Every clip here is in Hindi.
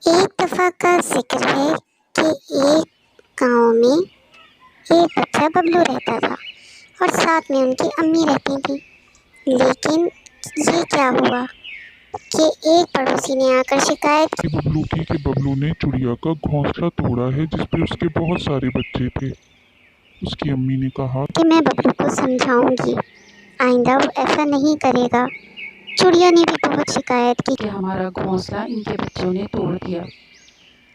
एक दफ़ा का ज़िक्र है कि एक गांव में एक बच्चा बबलू रहता था और साथ में उनकी अम्मी रहती थी। लेकिन ये क्या हुआ कि एक पड़ोसी ने आकर शिकायत की बबलू की कि बबलू ने चिड़िया का घोंसला तोड़ा है जिस पे उसके बहुत सारे बच्चे थे। उसकी अम्मी ने कहा कि मैं बबलू को समझाऊंगी, आइंदा वो ऐसा नहीं करेगा। चिड़िया ने भी बहुत शिकायत की कि हमारा घोंसला इनके बच्चों ने तोड़ दिया।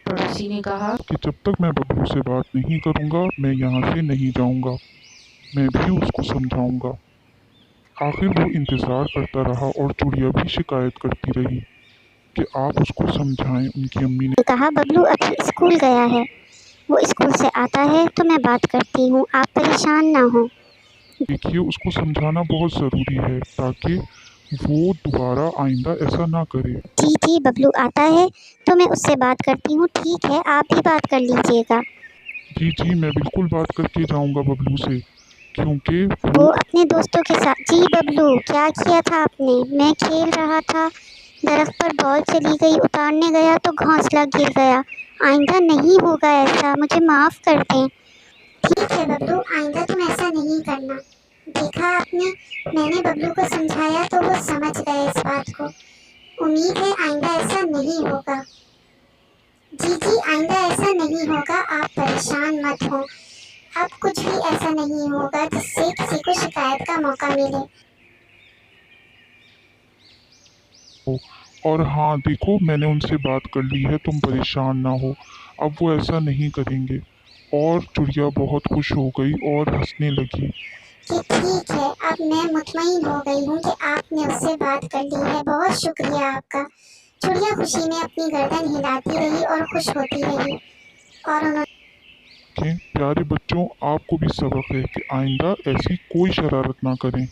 पड़ोसी ने कहा कि जब तक मैं बबलू से बात नहीं करूंगा मैं यहाँ से नहीं जाऊंगा, मैं भी उसको समझाऊंगा। आखिर वो इंतज़ार करता रहा और चिड़िया भी शिकायत करती रही कि आप उसको समझाएं। उनकी अम्मी ने कहा, बबलू अभी स्कूल गया है, वो स्कूल से आता है तो मैं बात करती हूँ, आप परेशान ना हो। देखिए उसको समझाना बहुत ज़रूरी है ताकि वो दोबारा आइंदा ऐसा ना करे। जी बबलू आता है तो मैं उससे बात करती हूँ, ठीक है आप भी बात कर लीजिएगा। जी मैं बिल्कुल बात करके जाऊंगा बबलू से, क्योंकि वो अपने दोस्तों के साथ। जी बबलू, क्या किया था आपने? मैं खेल रहा था, दरख्त पर बॉल चली गई, उतारने गया तो घोंसला गिर गया। आइंदा नहीं होगा ऐसा, मुझे माफ़ कर दें। ठीक है बबलू, आइंदा तुम ऐसा नहीं करना। देखा आपने, मैंने बबलू को समझाया तो वो समझ गए इस बात को। उम्मीद है आइंदा ऐसा नहीं होगा। जी आइंदा ऐसा नहीं होगा, आप परेशान मत हो। अब कुछ भी ऐसा नहीं होगा जिससे किसी को शिकायत का मौका मिले। और हाँ देखो मैंने उनसे बात कर ली है, तुम परेशान ना हो, अब वो ऐसा नहीं करेंगे। और चिड़िया बहुत खुश हो गई और हंसने लगी। कि ठीक है, अब मैं मुतमईन हो गई हूँ कि आपने उससे बात कर ली है, बहुत शुक्रिया आपका। चिड़िया खुशी में अपनी गर्दन हिलाती रही और खुश होती रही। और उन्होंने प्यारे बच्चों, आपको भी सबक है कि आइंदा ऐसी कोई शरारत ना करें।